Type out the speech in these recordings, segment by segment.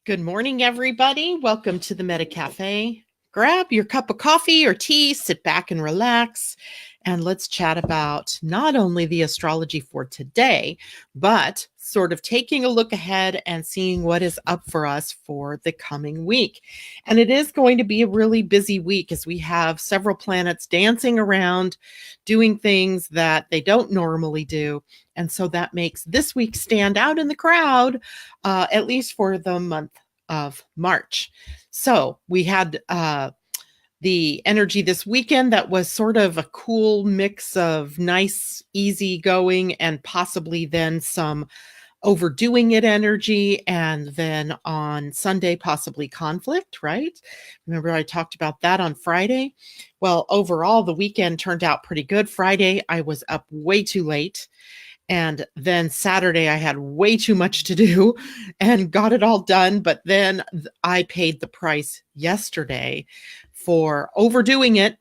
Good morning, everybody. Welcome to the Meta Cafe. Grab your cup of coffee or tea, sit back and relax, and let's chat about not only the astrology for today, but sort of taking a look ahead and seeing what is up for us for the coming week. And it is going to be a really busy week as we have several planets dancing around, doing things that they don't normally do. And so that makes this week stand out in the crowd, at least for the month of March. So we had the energy this weekend that was sort of a cool mix of nice, easy going and possibly then some overdoing it energy. And then on Sunday, possibly conflict, right? Remember, I talked about that on Friday. Well, overall, the weekend turned out pretty good. Friday, I was up way too late. And then Saturday, I had way too much to do and got it all done. But then I paid the price yesterday for overdoing it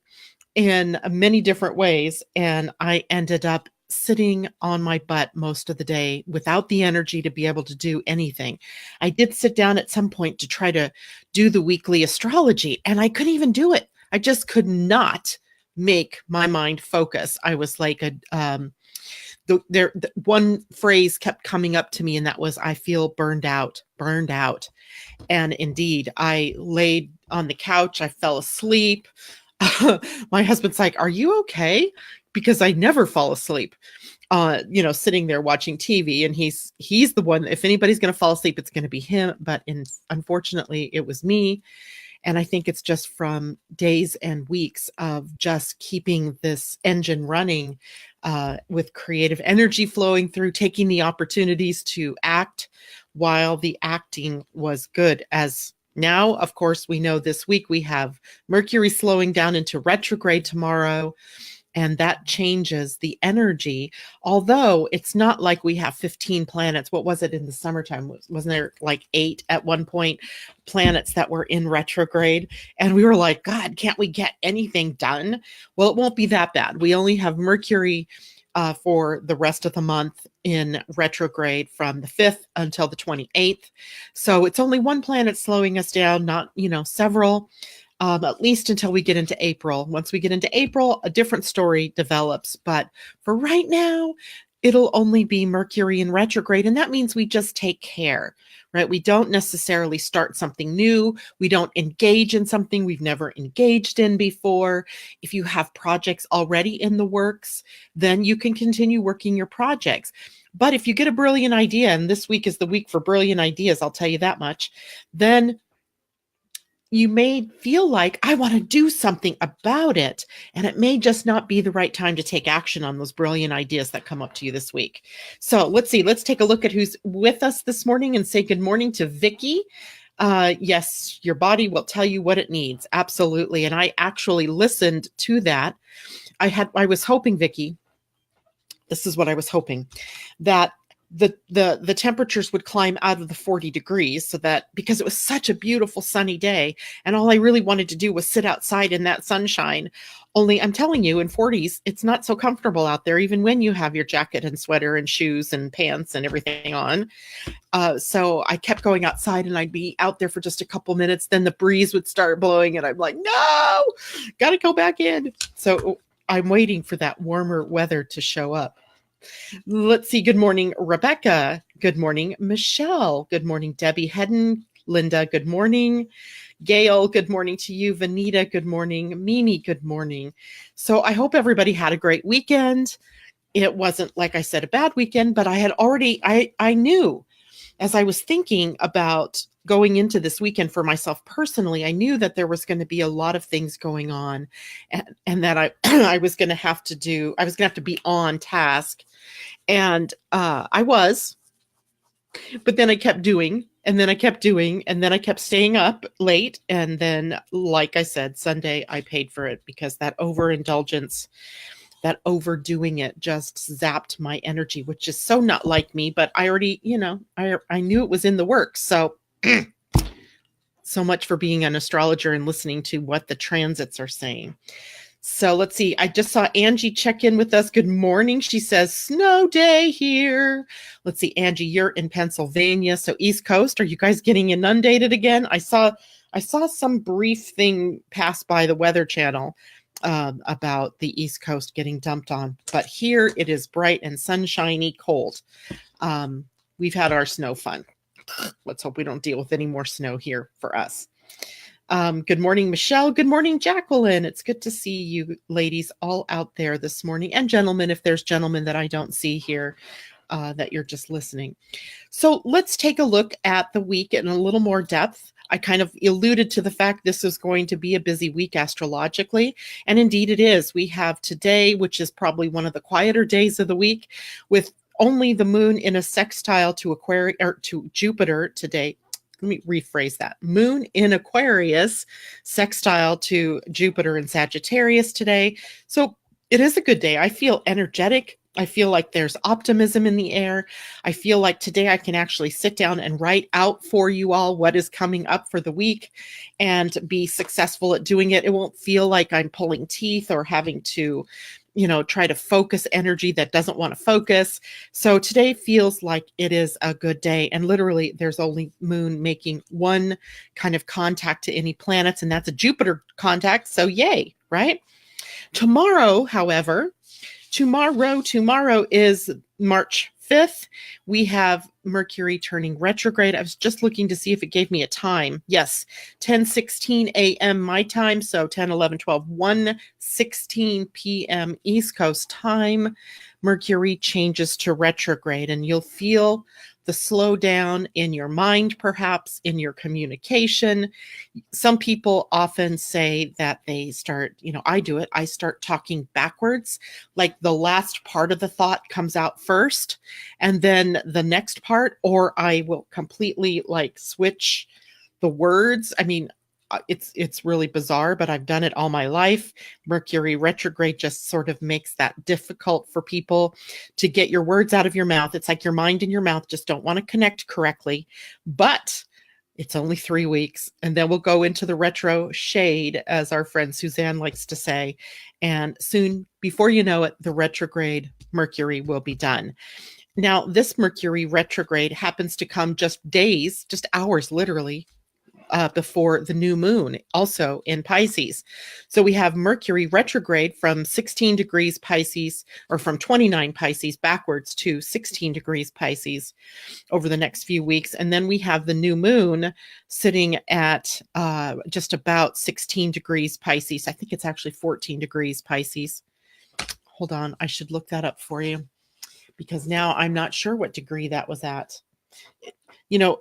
in many different ways. And I ended up sitting on my butt most of the day without the energy to be able to do anything. I did sit down at some point to try to do the weekly astrology, and I couldn't even do it. I just could not make my mind focus. I was like one phrase kept coming up to me, and that was, I feel burned out. And indeed, I laid on the couch. I fell asleep. My husband's like, "Are you okay?" Because I never fall asleep, sitting there watching TV. And he's the one, if anybody's going to fall asleep, it's going to be him. But unfortunately, it was me. And I think it's just from days and weeks of just keeping this engine running with creative energy flowing through, taking the opportunities to act while the acting was good. As now, of course, we know this week we have Mercury slowing down into retrograde tomorrow. And that changes the energy, although it's not like we have 15 planets. What was it in the summertime? Wasn't there like 8 at one point planets that were in retrograde? And we were like, God, can't we get anything done? Well, it won't be that bad. We only have Mercury for the rest of the month in retrograde from the 5th until the 28th. So it's only one planet slowing us down, not, several. At least until we get into April. Once we get into April, a different story develops. But for right now, it'll only be Mercury in retrograde. And that means we just take care, right? We don't necessarily start something new. We don't engage in something we've never engaged in before. If you have projects already in the works, then you can continue working your projects. But if you get a brilliant idea, and this week is the week for brilliant ideas, I'll tell you that much, then you may feel like, I want to do something about it. And it may just not be the right time to take action on those brilliant ideas that come up to you this week. So let's see. Let's take a look at who's with us this morning and say good morning to Vicky. Yes, your body will tell you what it needs. Absolutely. And I actually listened to that. I was hoping, Vicky, this is what I was hoping, that the temperatures would climb out of the 40 degrees, so that, because it was such a beautiful sunny day and all I really wanted to do was sit outside in that sunshine. Only I'm telling you, in 40s, it's not so comfortable out there, even when you have your jacket and sweater and shoes and pants and everything on. So I kept going outside, and I'd be out there for just a couple minutes. Then the breeze would start blowing and I'm like, no, got to go back in. So I'm waiting for that warmer weather to show up. Let's see. Good morning, Rebecca. Good morning, Michelle. Good morning, Debbie Hedden. Linda, good morning. Gail, good morning to you. Vanita, good morning. Mimi, good morning. So I hope everybody had a great weekend. It wasn't, like I said, a bad weekend, but I knew, as I was thinking about going into this weekend for myself personally, I knew that there was going to be a lot of things going on, and that I was going to have to be on task. And I was, but then I kept doing, and then I kept doing, and then I kept staying up late. And then, like I said, Sunday, I paid for it, because that overindulgence, that overdoing it, just zapped my energy, which is so not like me. But I already, I knew it was in the works. So, so much for being an astrologer and listening to what the transits are saying. So let's see. I just saw Angie check in with us. Good morning. She says, snow day here. Let's see, Angie, you're in Pennsylvania. So East Coast, are you guys getting inundated again? I saw some brief thing pass by the Weather Channel about the East Coast getting dumped on. But here it is bright and sunshiny, cold. We've had our snow fun. Let's hope we don't deal with any more snow here for us. Good morning, Michelle. Good morning, Jacqueline. It's good to see you ladies all out there this morning, and gentlemen, if there's gentlemen that I don't see here, that you're just listening. So let's take a look at the week in a little more depth. I kind of alluded to the fact this is going to be a busy week astrologically, and indeed it is. We have today, which is probably one of the quieter days of the week, with only the moon in a sextile to Aquarius or to Jupiter today. Let me rephrase that. Moon in Aquarius, sextile to Jupiter in Sagittarius today. So it is a good day. I feel energetic. I feel like there's optimism in the air. I feel like today I can actually sit down and write out for you all what is coming up for the week and be successful at doing it. It won't feel like I'm pulling teeth or having to, try to focus energy that doesn't want to focus. So today feels like it is a good day. And literally there's only moon making one kind of contact to any planets, and that's a Jupiter contact. So yay, right? Tomorrow, however, tomorrow is March 5th. We have Mercury turning retrograde. I was just looking to see if it gave me a time. Yes, 10:16 a.m. my time. So 10, 11, 12, 1:16 p.m. East Coast time. Mercury changes to retrograde, and you'll feel the slowdown in your mind, perhaps in your communication. Some people often say that they start, I do it. I start talking backwards, like the last part of the thought comes out first and then the next part, or I will completely switch the words. I mean, it's really bizarre, but I've done it all my life. Mercury retrograde just sort of makes that difficult for people to get your words out of your mouth. It's like your mind and your mouth just don't want to connect correctly, but it's only 3 weeks, and then we'll go into the retro shade, as our friend Suzanne likes to say. And soon, before you know it, the retrograde Mercury will be done. Now, this Mercury retrograde happens to come just days, just hours, literally, before the new moon, also in Pisces. So we have Mercury retrograde from 16 degrees Pisces, or from 29 Pisces backwards to 16 degrees Pisces over the next few weeks. And then we have the new moon sitting at just about 16 degrees Pisces. I think it's actually 14 degrees Pisces. Hold on, I should look that up for you, because now I'm not sure what degree that was at.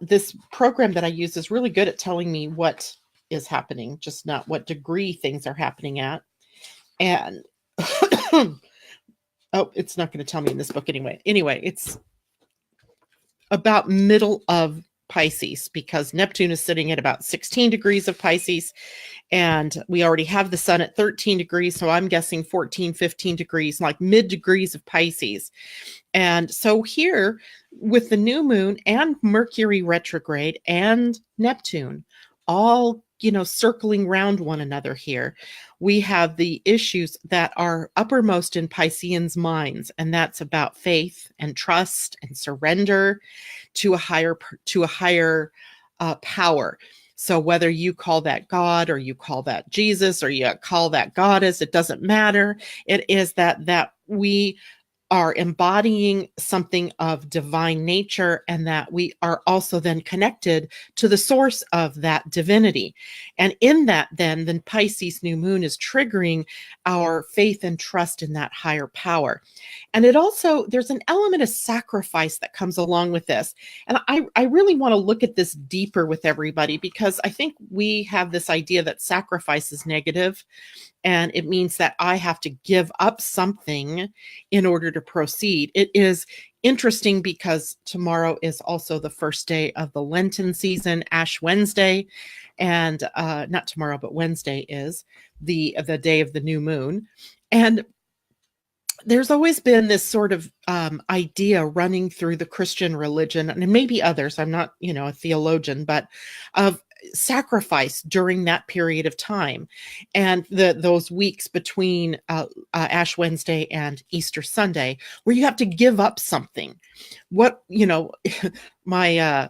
This program that I use is really good at telling me what is happening, just not what degree things are happening at. And it's not going to tell me in this book anyway. Anyway, it's about middle of Pisces, because Neptune is sitting at about 16 degrees of Pisces, and we already have the sun at 13 degrees. So I'm guessing 14, 15 degrees, like mid degrees of Pisces. And so here with the new moon and Mercury retrograde and Neptune all, circling round one another here, we have the issues that are uppermost in Pisceans' minds. And that's about faith and trust and surrender to a higher power. So whether you call that God, or you call that Jesus, or you call that goddess, it doesn't matter. It is that we are embodying something of divine nature, and that we are also then connected to the source of that divinity. And in that, then Pisces new moon is triggering our faith and trust in that higher power. And it also, there's an element of sacrifice that comes along with this. And I really want to look at this deeper with everybody, because I think we have this idea that sacrifice is negative. And it means that I have to give up something in order to proceed. It is interesting because tomorrow is also the first day of the Lenten season, Ash Wednesday. And not tomorrow, but Wednesday is the day of the new moon. And there's always been this sort of idea running through the Christian religion, and maybe others, I'm not, a theologian, but of sacrifice during that period of time, and those weeks between Ash Wednesday and Easter Sunday, where you have to give up something. What, my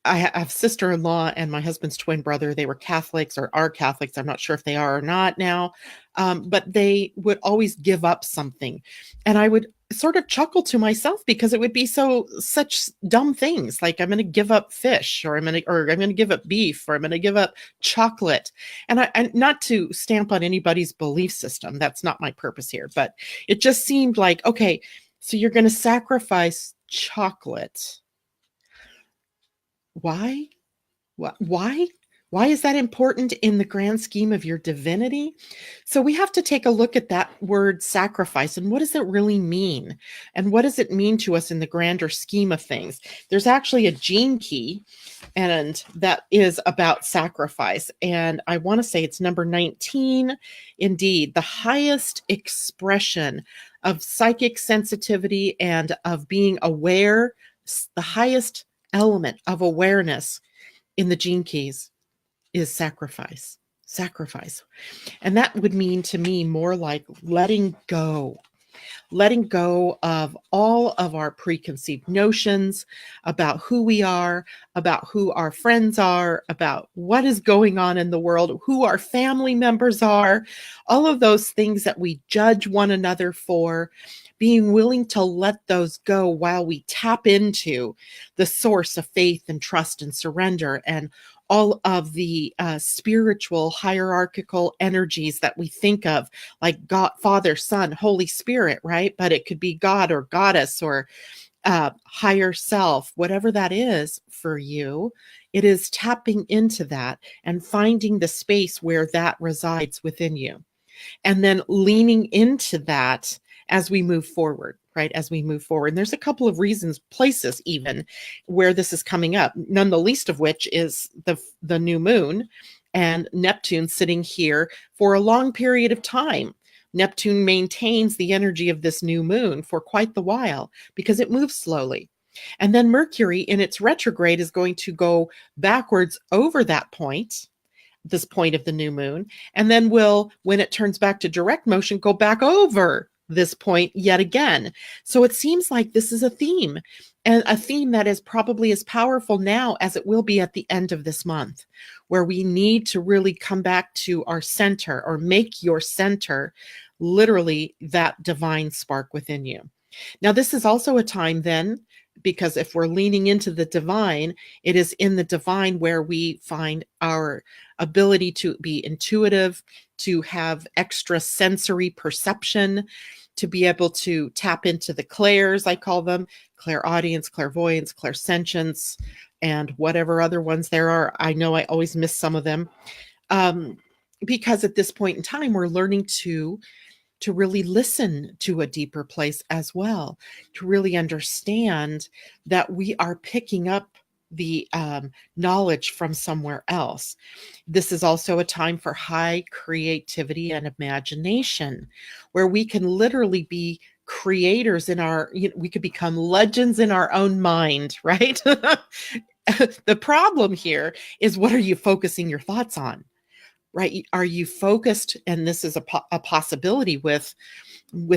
I have sister-in-law and my husband's twin brother. They were Catholics, or are Catholics. I'm not sure if they are or not now. But they would always give up something. And I would sort of chuckle to myself, because it would be such dumb things. Like, I'm going to give up fish, or I'm going to give up beef, or I'm going to give up chocolate. And not to stamp on anybody's belief system. That's not my purpose here. But it just seemed like, okay, so you're going to sacrifice chocolate. Why? Why? Why is that important in the grand scheme of your divinity? So we have to take a look at that word sacrifice, and what does it really mean? And what does it mean to us in the grander scheme of things? There's actually a gene key, and that is about sacrifice. And I want to say it's number 19. Indeed, the highest expression of psychic sensitivity and of being aware, the highest element of awareness in the gene keys is sacrifice. And that would mean to me more like letting go of all of our preconceived notions about who we are, about who our friends are, about what is going on in the world, who our family members are, all of those things that we judge one another for, being willing to let those go while we tap into the source of faith and trust and surrender, and all of the spiritual hierarchical energies that we think of, like God, Father, Son, Holy Spirit, right? But it could be God or Goddess or higher self, whatever that is for you. It is tapping into that and finding the space where that resides within you, and then leaning into that as we move forward, right? As we move forward. And there's a couple of reasons, places even, where this is coming up, none the least of which is the new moon and Neptune sitting here for a long period of time. Neptune maintains the energy of this new moon for quite the while because it moves slowly. And then Mercury in its retrograde is going to go backwards over that point, this point of the new moon, and then will, when it turns back to direct motion, go back over this point yet again. So it seems like this is a theme, and a theme that is probably as powerful now as it will be at the end of this month, where we need to really come back to our center, or make your center literally that divine spark within you. Now, this is also a time then, because if we're leaning into the divine, it is in the divine where we find our ability to be intuitive, to have extra sensory perception, to be able to tap into the clairs, I call them, clairaudience, clairvoyance, clairsentience, and whatever other ones there are. I know I always miss some of them. Because at this point in time, we're learning to really listen to a deeper place as well, to really understand that we are picking up the knowledge from somewhere else. This is also a time for high creativity and imagination, where we can literally be creators we could become legends in our own mind, right? The problem here is, what are you focusing your thoughts on? Right? Are you focused? And this is a possibility with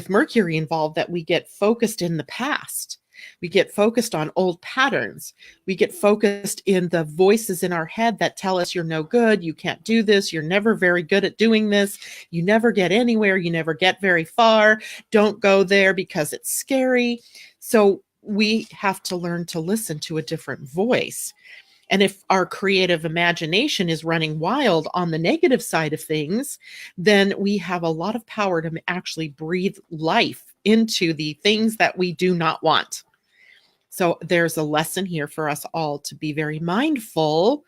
Mercury involved, that we get focused in the past. We get focused on old patterns. We get focused in the voices in our head that tell us you're no good, you can't do this, you're never very good at doing this, you never get anywhere, you never get very far, don't go there because it's scary. So we have to learn to listen to a different voice. And if our creative imagination is running wild on the negative side of things, then we have a lot of power to actually breathe life into the things that we do not want. So there's a lesson here for us all to be very mindful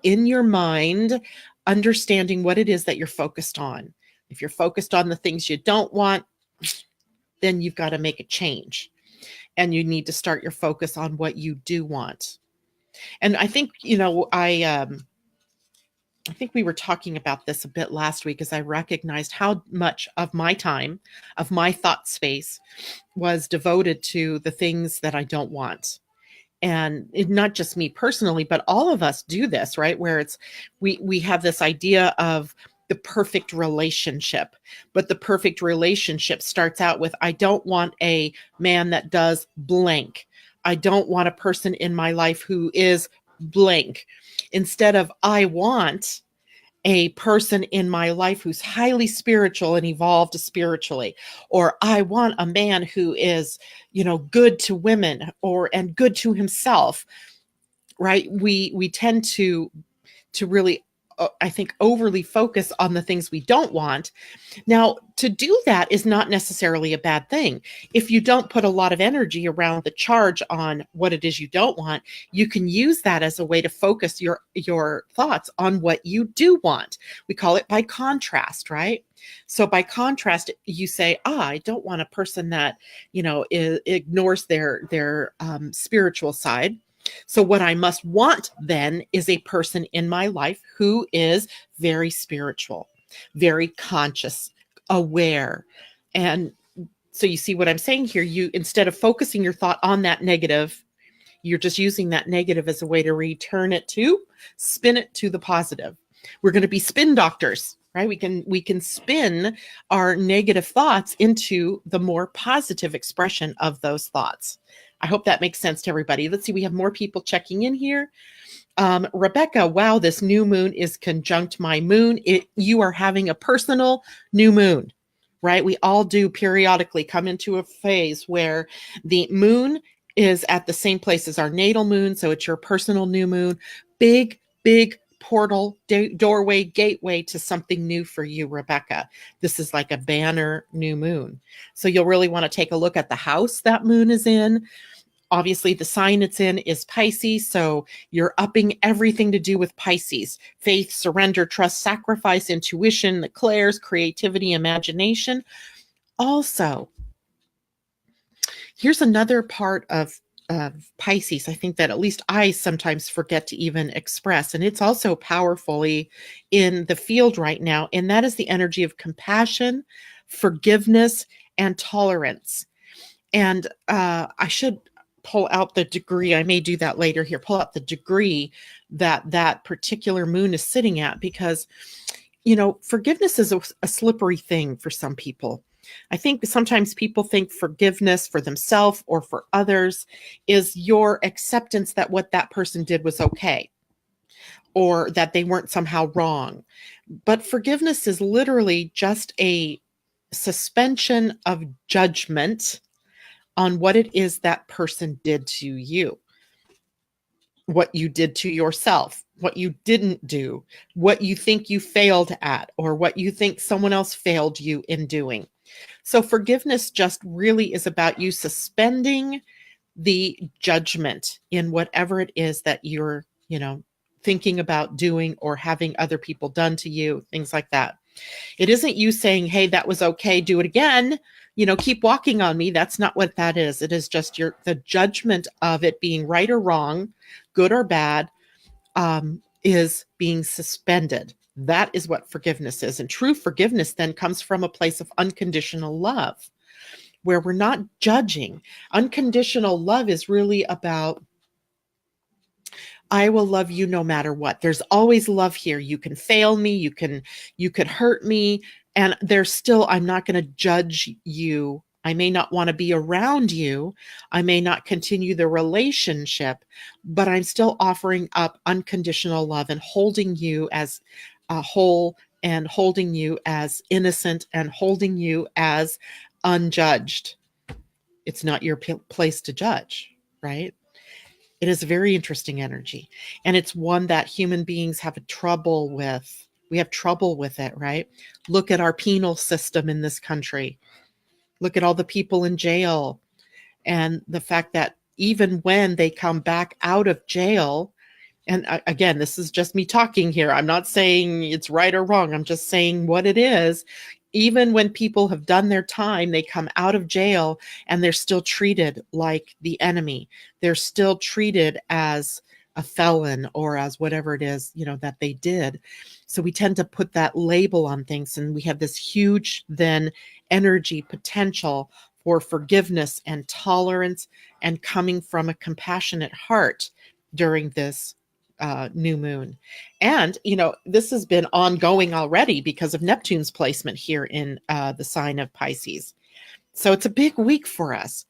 in your mind, understanding what it is that you're focused on. If you're focused on the things you don't want, then you've got to make a change. And you need to start your focus on what you do want. And I think, I think we were talking about this a bit last week, as I recognized how much of my time, of my thought space, was devoted to the things that I don't want. not just me personally, but all of us do this, right? Where we have this idea of the perfect relationship, but the perfect relationship starts out with, I don't want a man that does blank. I don't want a person in my life who is blank. Instead of, I want a person in my life who's highly spiritual and evolved spiritually, or I want a man who is, good to women and good to himself, right? We tend to really, I think, overly focus on the things we don't want. Now, to do that is not necessarily a bad thing. If you don't put a lot of energy around the charge on what it is you don't want, you can use that as a way to focus your thoughts on what you do want. We call it by contrast, right? So by contrast, you say, I don't want a person that, ignores their spiritual side. So what I must want then is a person in my life who is very spiritual, very conscious, aware. And so you see what I'm saying here. You, instead of focusing your thought on that negative, you're just using that negative as a way to spin it to the positive. We're going to be spin doctors, right? We can spin our negative thoughts into the more positive expression of those thoughts. I hope that makes sense to everybody. Let's see, we have more people checking in here. Rebecca, wow, this new moon is conjunct my moon. You are having a personal new moon, right? We all do periodically come into a phase where the moon is at the same place as our natal moon. So it's your personal new moon. Big, big portal, doorway, gateway to something new for you, Rebecca. This is like a banner new moon. So you'll really want to take a look at the house that moon is in. Obviously, the sign it's in is Pisces, so you're upping everything to do with Pisces. Faith, surrender, trust, sacrifice, intuition, the clairs, creativity, imagination. Also, here's another part of Pisces, I think that at least I sometimes forget to even express, and it's also powerfully in the field right now, and that is the energy of compassion, forgiveness, and tolerance. And I should pull out the degree. I may do that later here. Pull out the degree that particular moon is sitting at, because, forgiveness is a slippery thing for some people. I think sometimes people think forgiveness for themselves or for others is your acceptance that what that person did was okay, or that they weren't somehow wrong. But forgiveness is literally just a suspension of judgment on what it is that person did to you, what you did to yourself, what you didn't do, what you think you failed at, or what you think someone else failed you in doing. So forgiveness just really is about you suspending the judgment in whatever it is that you're, thinking about doing or having other people done to you, things like that. It isn't you saying, hey, that was okay, do it again, keep walking on me. That's not what that is. It is just the judgment of it being right or wrong, good or bad, is being suspended. That is what forgiveness is. And true forgiveness then comes from a place of unconditional love, where we're not judging. Unconditional love is really about, I will love you no matter what. There's always love here. You can fail me, you could hurt me, and there's still, I'm not going to judge you. I may not want to be around you. I may not continue the relationship, but I'm still offering up unconditional love and holding you as a whole, and holding you as innocent, and holding you as unjudged. It's not your place to judge, right? It is a very interesting energy, and it's one that human beings have trouble with. We have trouble with it, right? Look at our penal system in this country. Look at all the people in jail, and the fact that even when they come back out of jail, and again, this is just me talking here. I'm not saying it's right or wrong. I'm just saying what it is. Even when people have done their time, they come out of jail and they're still treated like the enemy. They're still treated as a felon, or as whatever it is, that they did. So we tend to put that label on things, and we have this huge then energy potential for forgiveness and tolerance and coming from a compassionate heart during this new moon. And, this has been ongoing already because of Neptune's placement here in the sign of Pisces. So it's a big week for us.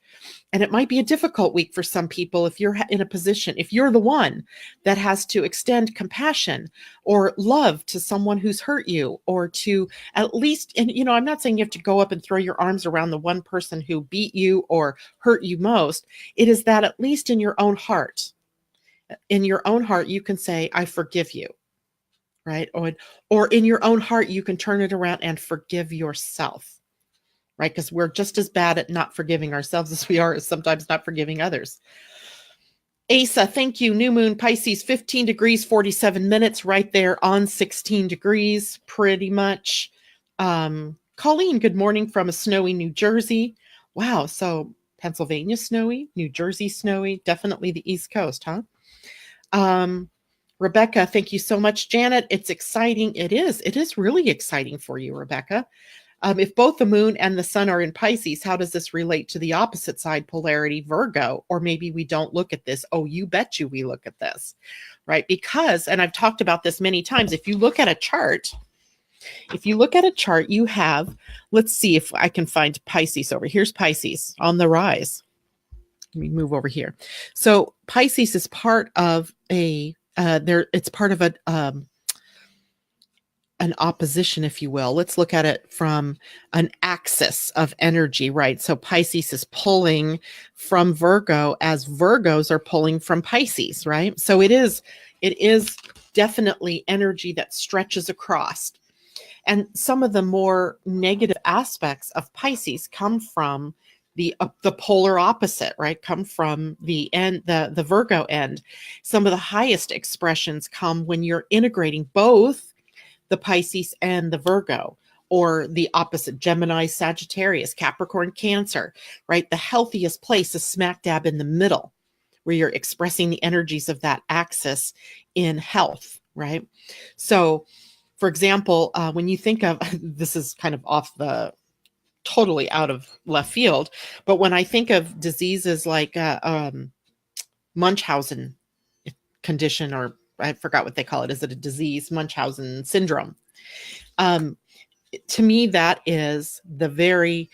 And it might be a difficult week for some people if you're in a position, if you're the one that has to extend compassion or love to someone who's hurt you, or to at least, and I'm not saying you have to go up and throw your arms around the one person who beat you or hurt you most. It is that at least in your own heart, you can say, I forgive you, right? Or in your own heart, you can turn it around and forgive yourself. Right? Because we're just as bad at not forgiving ourselves as we are as sometimes not forgiving others. Asa, thank you. New moon, Pisces, 15 degrees, 47 minutes, right there on 16 degrees, pretty much. Colleen, good morning from a snowy New Jersey. Wow. So Pennsylvania snowy, New Jersey snowy, definitely the East Coast, huh? Rebecca, thank you so much. Janet, it's exciting. It is really exciting for you, Rebecca. If both the moon and the sun are in Pisces, how does this relate to the opposite side polarity, Virgo? Or maybe we don't look at this. Oh, you bet you we look at this, right? Because, and I've talked about this many times, if you look at a chart, you have, let's see if I can find Pisces over. Here's Pisces on the rise. Let me move over here. So Pisces is part of it's part of an opposition, if you will. Let's look at it from an axis of energy, right? So Pisces is pulling from Virgo as Virgos are pulling from Pisces, right? So it is definitely energy that stretches across. And some of the more negative aspects of Pisces come from the polar opposite, right? Come from the Virgo end. Some of the highest expressions come when you're integrating both the Pisces and the Virgo, or the opposite, Gemini, Sagittarius, Capricorn, Cancer, right? The healthiest place is smack dab in the middle, where you're expressing the energies of that axis in health, right? So, for example, when you think of, this is kind of totally out of left field, but when I think of diseases like Munchausen condition, or I forgot what they call it. Is it a disease? Munchausen syndrome. To me, that is the very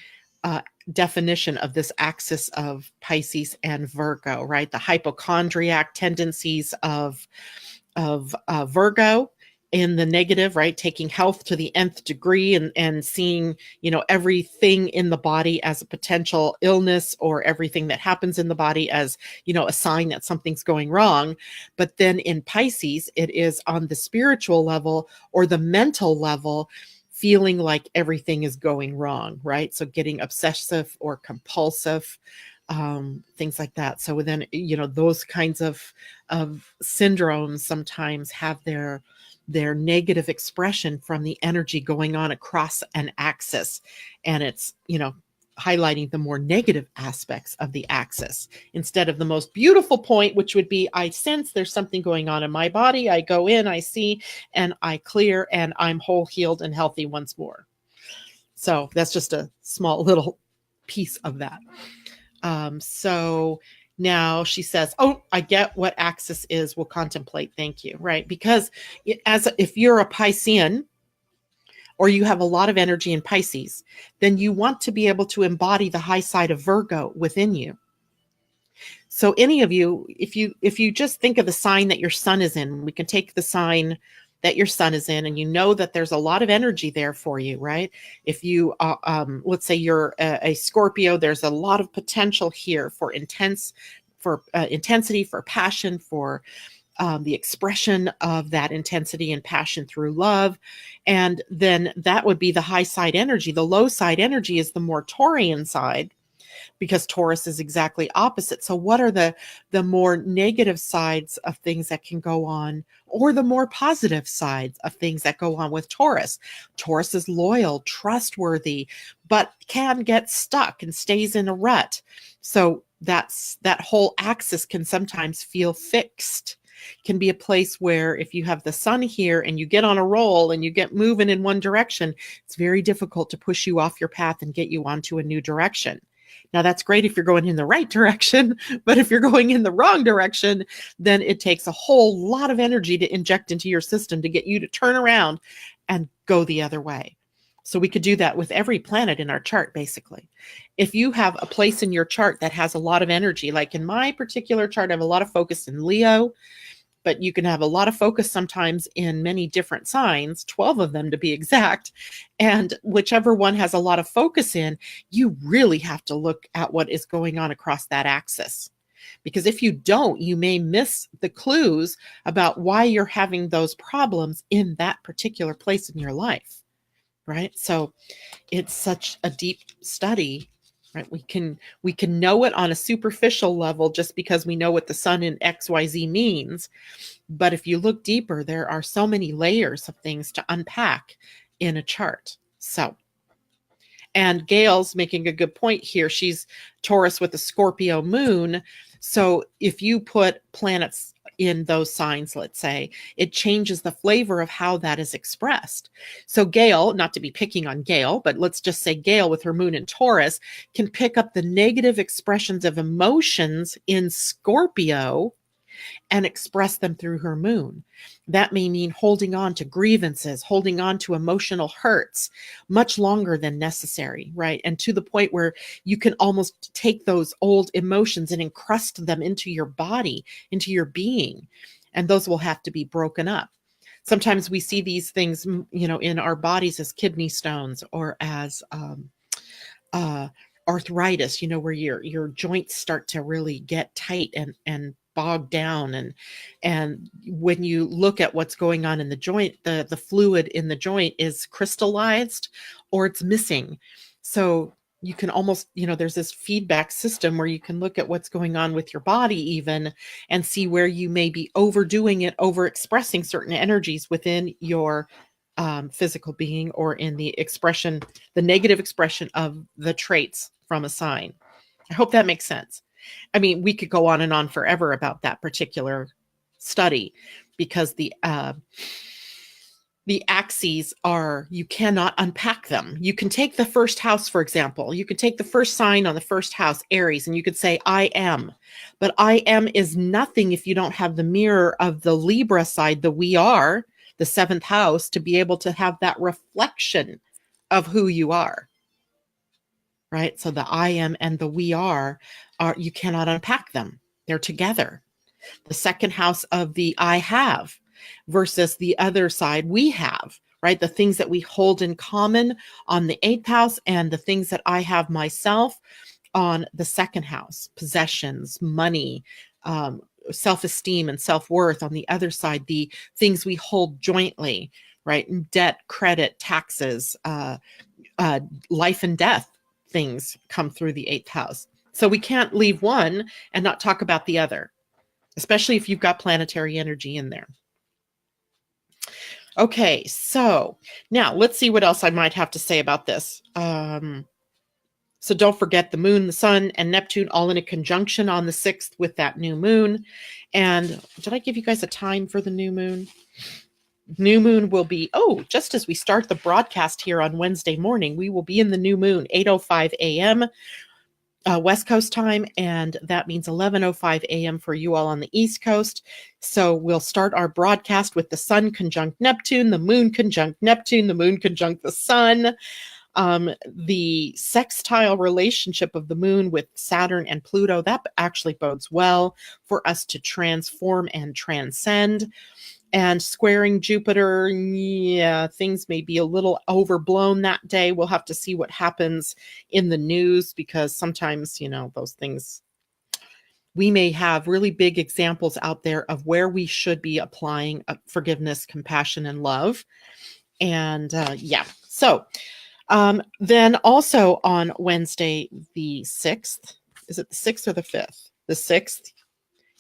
definition of this axis of Pisces and Virgo, right? The hypochondriac tendencies of Virgo in the negative, right? Taking health to the nth degree and seeing, everything in the body as a potential illness, or everything that happens in the body as, a sign that something's going wrong. But then in Pisces, it is on the spiritual level or the mental level, feeling like everything is going wrong, right? So getting obsessive or compulsive, things like that. So then, those kinds of syndromes sometimes have their negative expression from the energy going on across an axis. And it's, highlighting the more negative aspects of the axis instead of the most beautiful point, which would be, I sense there's something going on in my body. I go in, I see, and I clear, and I'm whole, healed, and healthy once more. So that's just a small little piece of that. So now she says, oh, I get what axis is. We'll contemplate. Thank you. Right. Because if you're a Piscean, or you have a lot of energy in Pisces, then you want to be able to embody the high side of Virgo within you. So any of you, if you just think of the sign that your sun is in, we can take the sign that your sun is in, and that there's a lot of energy there for you, right? If you, let's say you're a Scorpio, there's a lot of potential here for intensity, for passion, for the expression of that intensity and passion through love. And then that would be the high side energy. The low side energy is the more Taurian side, because Taurus is exactly opposite. So what are the more negative sides of things that can go on, or the more positive sides of things that go on with Taurus? Taurus is loyal, trustworthy, but can get stuck and stays in a rut. So that whole axis can sometimes feel fixed. Can be a place where if you have the sun here and you get on a roll and you get moving in one direction, it's very difficult to push you off your path and get you onto a new direction. Now, that's great if you're going in the right direction, but if you're going in the wrong direction, then it takes a whole lot of energy to inject into your system to get you to turn around and go the other way. So we could do that with every planet in our chart, basically. If you have a place in your chart that has a lot of energy, like in my particular chart, I have a lot of focus in Leo, but you can have a lot of focus sometimes in many different signs, 12 of them to be exact. And whichever one has a lot of focus in, you really have to look at what is going on across that axis. Because if you don't, you may miss the clues about why you're having those problems in that particular place in your life, right? So it's such a deep study, right? We can know it on a superficial level just because we know what the sun in XYZ means. But if you look deeper, there are so many layers of things to unpack in a chart. So, and Gail's making a good point here. She's Taurus with a Scorpio moon. So if you put planets in those signs, let's say, it changes the flavor of how that is expressed. So Gail, not to be picking on Gail, but let's just say Gail with her moon in Taurus can pick up the negative expressions of emotions in Scorpio and express them through her moon. That may mean holding on to grievances, holding on to emotional hurts much longer than necessary, right? And to the point where you can almost take those old emotions and encrust them into your body, into your being, and those will have to be broken up. Sometimes we see these things, in our bodies as kidney stones or as arthritis, where your joints start to really get tight and bogged down, and when you look at what's going on in the joint, the fluid in the joint is crystallized or it's missing. So you can almost, there's this feedback system where you can look at what's going on with your body even and see where you may be overdoing it, overexpressing certain energies within your physical being or in the negative expression of the traits from a sign. I hope that makes sense. I mean, we could go on and on forever about that particular study because the axes you cannot unpack them. You can take the first house, for example. You could take the first sign on the first house, Aries, and you could say, I am. But I am is nothing if you don't have the mirror of the Libra side, the we are, the seventh house, to be able to have that reflection of who you are. Right? So the I am and the we are, you cannot unpack them. They're together. The second house of the I have versus the other side, we have, right? The things that we hold in common on the eighth house and the things that I have myself on the second house, possessions, money, self-esteem and self-worth on the other side, the things we hold jointly, right? Debt, credit, taxes, life and death things come through the eighth house. So we can't leave one and not talk about the other, especially if you've got planetary energy in there. Okay, so now let's see what else I might have to say about this. So don't forget the moon, the sun, and Neptune all in a conjunction on the 6th with that new moon. And did I give you guys a time for the new moon? New moon will be, just as we start the broadcast here on Wednesday morning, we will be in the new moon, 8:05 a.m. West Coast time, and that means 11:05 a.m. for you all on the East Coast. So we'll start our broadcast with the sun conjunct Neptune, the moon conjunct Neptune, the moon conjunct the sun. The sextile relationship of the moon with Saturn and Pluto, that actually bodes well for us to transform and transcend. And squaring Jupiter, things may be a little overblown that day. We'll have to see what happens in the news because sometimes, those things, we may have really big examples out there of where we should be applying forgiveness, compassion, and love. And so then also on Wednesday, the 6th, is it the 6th or the 5th? The 6th.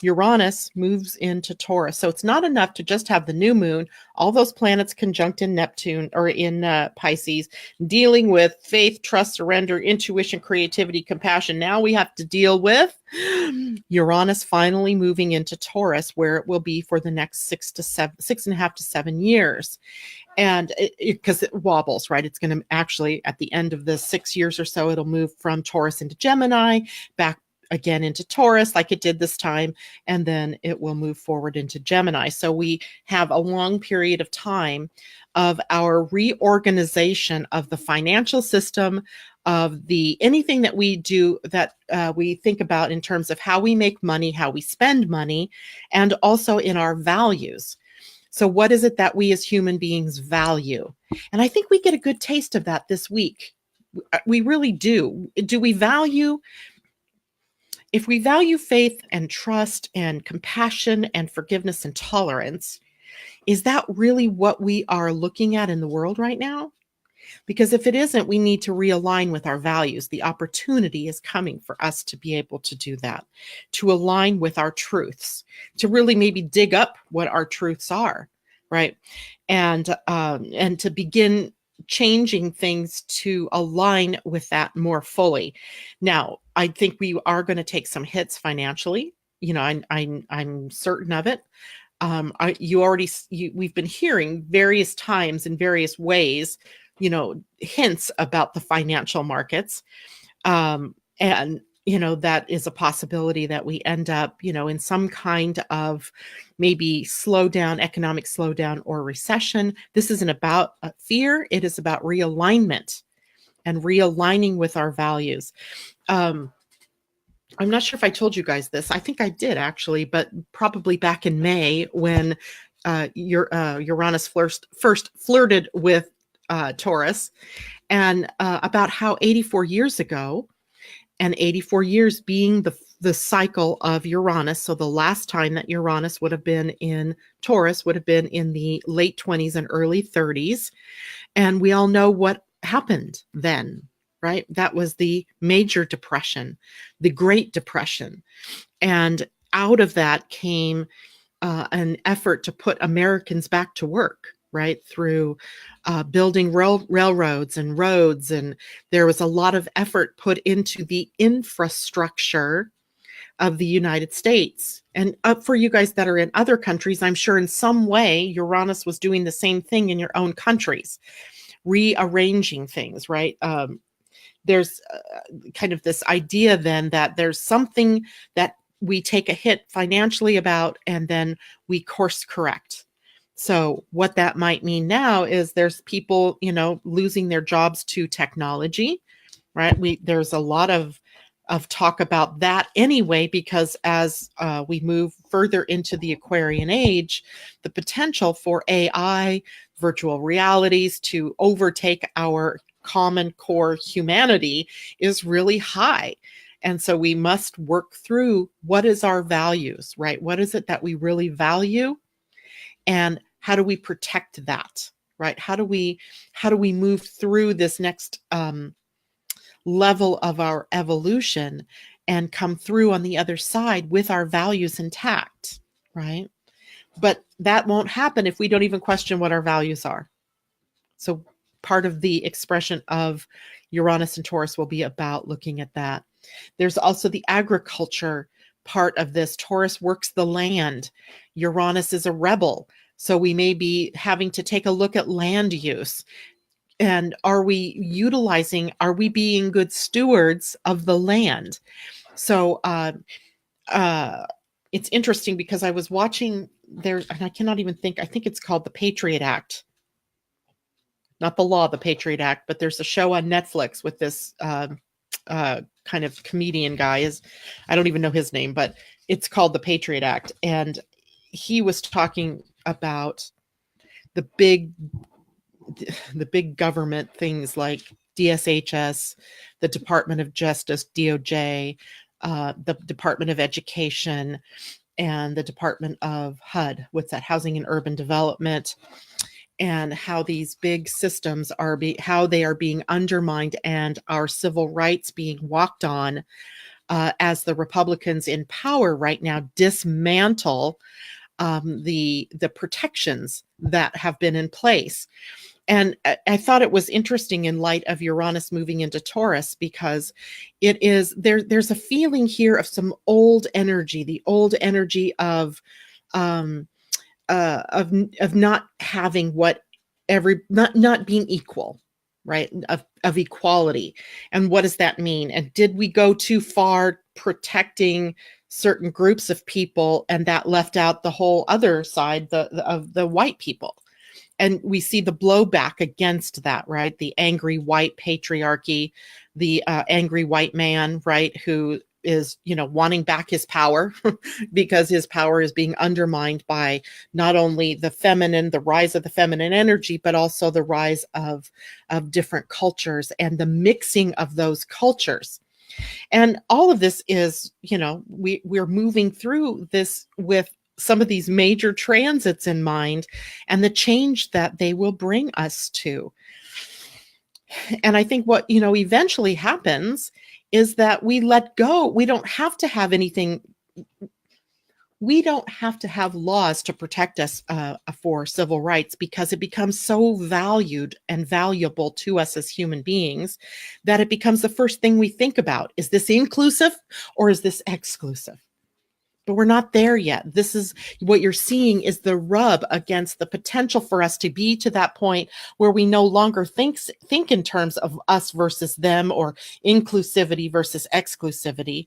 Uranus moves into Taurus. So it's not enough to just have the new moon, all those planets conjunct in Neptune or in Pisces, dealing with faith, trust, surrender, intuition, creativity, compassion. Now we have to deal with Uranus finally moving into Taurus, where it will be for the next 6.5 to 7 years. And because it wobbles, right? It's going to actually, at the end of the 6 years or so, it'll move from Taurus into Gemini, back again into Taurus like it did this time, and then it will move forward into Gemini. So we have a long period of time of our reorganization of the financial system, of the anything that we do, that we think about in terms of how we make money, how we spend money, and also in our values. So what is it that we as human beings value? And I think we get a good taste of that this week. We really do. Do we value? If we value faith and trust and compassion and forgiveness and tolerance, is that really what we are looking at in the world right now? Because if it isn't, we need to realign with our values. The opportunity is coming for us to be able to do that, to align with our truths, to really maybe dig up what our truths are, right? And to begin changing things to align with that more fully. Now, I think we are going to take some hits financially. You know, I'm certain of it. We've been hearing various times in various ways, you know, hints about the financial markets. And, you know, that is a possibility that we end up, you know, in some kind of maybe slowdown, economic slowdown or recession. This isn't about fear. It is about realignment and realigning with our values. I'm not sure if I told you guys this. I think I did actually, but probably back in May when Uranus first flirted with Taurus, and about how 84 years ago, and 84 years being the cycle of Uranus. So the last time that Uranus would have been in Taurus would have been in the late 20s and early 30s. And we all know what happened then, right? That was the major depression, the Great Depression. And out of that came an effort to put Americans back to work, right? Through building railroads and roads. And there was a lot of effort put into the infrastructure of the United States. And up for you guys that are in other countries, I'm sure in some way Uranus was doing the same thing in your own countries, rearranging things, right? There's kind of this idea then that there's something that we take a hit financially about, and then we course correct. So what that might mean now is there's people, you know, losing their jobs to technology, right? There's a lot of talk about that anyway, because as we move further into the Aquarian age, the potential for AI, virtual realities to overtake our common core humanity is really high. And so we must work through what is our values, right? What is it that we really value? And how do we protect that, right? How do we move through this next level of our evolution and come through on the other side with our values intact, right? But that won't happen if we don't even question what our values are. So part of the expression of Uranus and Taurus will be about looking at that. There's also the agriculture part of this. Taurus works the land. Uranus is a rebel. So we may be having to take a look at land use. And are we being good stewards of the land? So it's interesting because I was watching there, and I cannot even think, I think it's called the Patriot Act. Not the law, the Patriot Act, but there's a show on Netflix with this kind of comedian guy. I don't even know his name, but it's called the Patriot Act. And he was talking about the big government things like DSHS, the Department of Justice, DOJ, the Department of Education, and the Department of HUD, what's that, Housing and Urban Development, and how these big systems how they are being undermined and our civil rights being walked on as the Republicans in power right now dismantle the protections that have been in place. And I thought it was interesting in light of Uranus moving into Taurus, because it is there's a feeling here of some old energy, the old energy of um, not having what not being equal, right? Of equality. And what does that mean? And did we go too far protecting certain groups of people, and that left out the whole other side, of the white people? And we see the blowback against that, right? The angry white patriarchy, the angry white man, right? Who is, wanting back his power because his power is being undermined by not only the rise of the feminine energy, but also the rise of different cultures and the mixing of those cultures. And all of this is, we're moving through this with some of these major transits in mind and the change that they will bring us to. And I think what, eventually happens is that we let go. We don't have to have anything. We don't have to have laws to protect us for civil rights, because it becomes so valued and valuable to us as human beings that it becomes the first thing we think about. Is this inclusive or is this exclusive? But we're not there yet. This is what you're seeing is the rub against the potential for us to be to that point where we no longer think in terms of us versus them, or inclusivity versus exclusivity.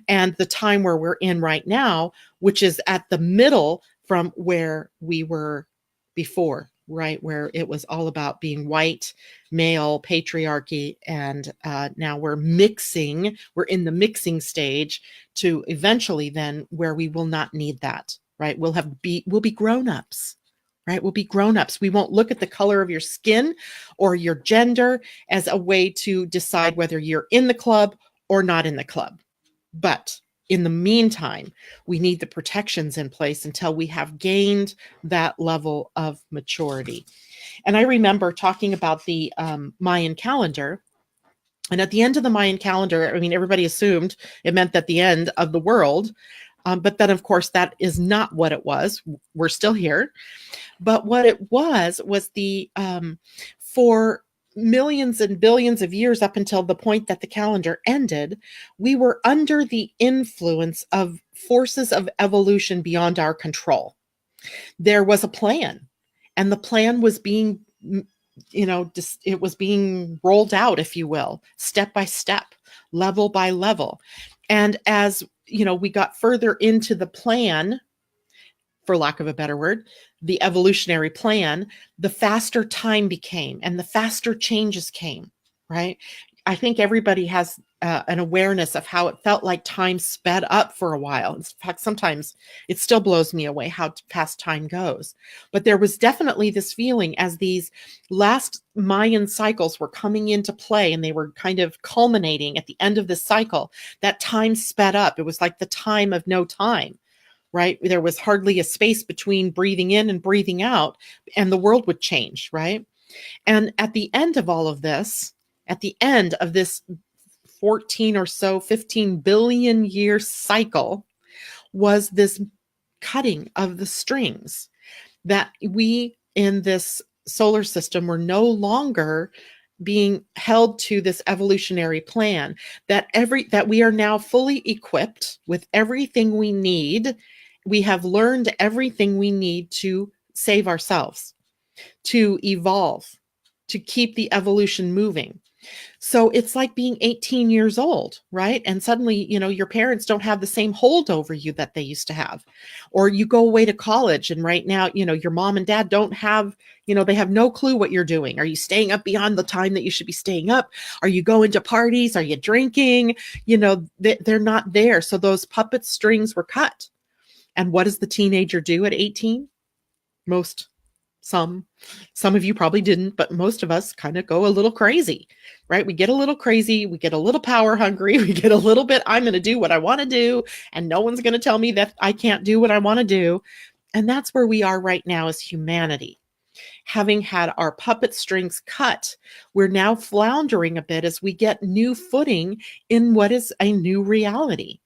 And the time where we're in right now, which is at the middle from where we were before, right? Where it was all about being white, male, patriarchy. And now we're in the mixing stage to eventually then where we will not need that, right? We'll be grown-ups, right? We'll be grown-ups. We won't look at the color of your skin or your gender as a way to decide whether you're in the club or not in the club. But in the meantime, we need the protections in place until we have gained that level of maturity. And I remember talking about the Mayan calendar. And at the end of the Mayan calendar, I mean, everybody assumed it meant that the end of the world. But then, of course, that is not what it was. We're still here. But what it was the for millions and billions of years up until the point that the calendar ended, we were under the influence of forces of evolution beyond our control. There was a plan, and the plan was being, it was being rolled out, if you will, step by step, level by level. And as, we got further into the plan, for lack of a better word, the evolutionary plan, the faster time became and the faster changes came, right? I think everybody has an awareness of how it felt like time sped up for a while. In fact, sometimes it still blows me away how fast time goes. But there was definitely this feeling as these last Mayan cycles were coming into play and they were kind of culminating at the end of this cycle, that time sped up. It was like the time of no time. Right? There was hardly a space between breathing in and breathing out, and the world would change, right? And at the end of all of this, at the end of this 14 or so, 15 billion year cycle, was this cutting of the strings that we in this solar system were no longer being held to this evolutionary plan, that we are now fully equipped with everything we need. We have learned everything we need to save ourselves, to evolve, to keep the evolution moving. So it's like being 18 years old, right? And suddenly, your parents don't have the same hold over you that they used to have. Or you go away to college and right now, your mom and dad don't have, they have no clue what you're doing. Are you staying up beyond the time that you should be staying up? Are you going to parties? Are you drinking? They're not there. So those puppet strings were cut. And what does the teenager do at 18? Some of you probably didn't, but most of us kind of go a little crazy, right? We get a little crazy. We get a little power hungry. We get a little bit, I'm going to do what I want to do. And no one's going to tell me that I can't do what I want to do. And that's where we are right now as humanity. Having had our puppet strings cut, we're now floundering a bit as we get new footing in what is a new reality.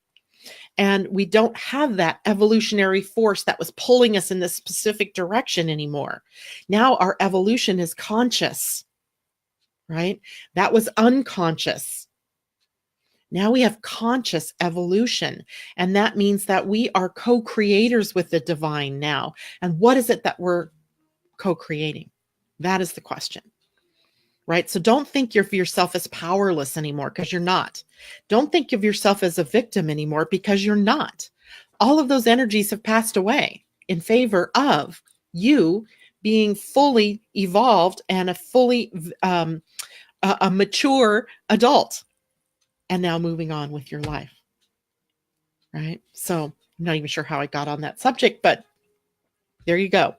And we don't have that evolutionary force that was pulling us in this specific direction anymore. Now our evolution is conscious, right? That was unconscious. Now we have conscious evolution. And that means that we are co-creators with the divine now. And what is it that we're co-creating? That is the question, right? So don't think of yourself as powerless anymore, because you're not. Don't think of yourself as a victim anymore, because you're not. All of those energies have passed away in favor of you being fully evolved and a fully a mature adult, and now moving on with your life, right? So I'm not even sure how I got on that subject, but there you go.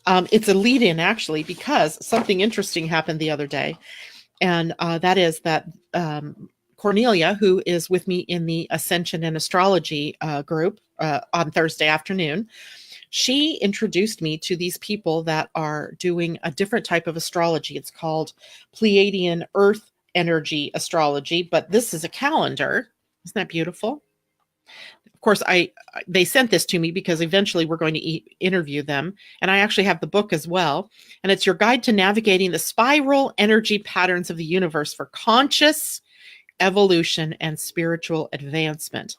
It's a lead in, actually, because something interesting happened the other day. And that is that Cornelia, who is with me in the Ascension and Astrology group on Thursday afternoon, she introduced me to these people that are doing a different type of astrology. It's called Pleiadian-Earth energy astrology, but this is a calendar. Isn't that beautiful? Of course, they sent this to me because eventually we're going to interview them. And I actually have the book as well. And it's your guide to navigating the spiral energy patterns of the universe for conscious evolution and spiritual advancement.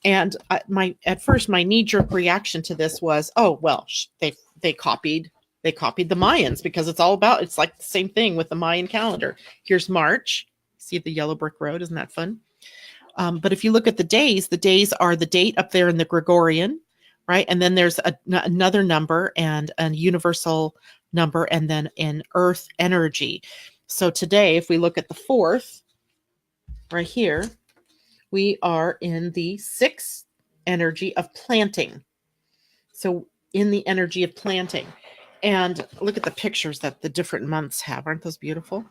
And at first, my knee-jerk reaction to this was, oh, well, they copied the Mayans, because it's like the same thing with the Mayan calendar. Here's March. See the yellow brick road? Isn't that fun? But if you look at the days are the date up there in the Gregorian, right? And then there's another number and a universal number, and then an earth energy. So today, if we look at the 4th, right here, we are in the 6th energy of planting. So in the energy of planting. And look at the pictures that the different months have. Aren't those beautiful?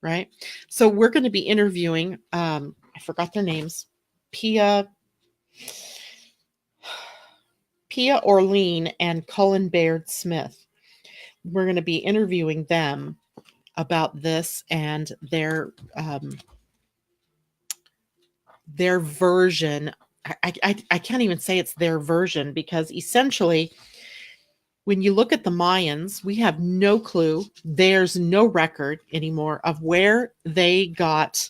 Right? So we're going to be interviewing, I forgot their names, Pia Orlean and Cullen Baird Smith. We're going to be interviewing them about this and their version. I can't even say it's their version, because essentially, when you look at the Mayans, we have no clue. There's no record anymore of where they got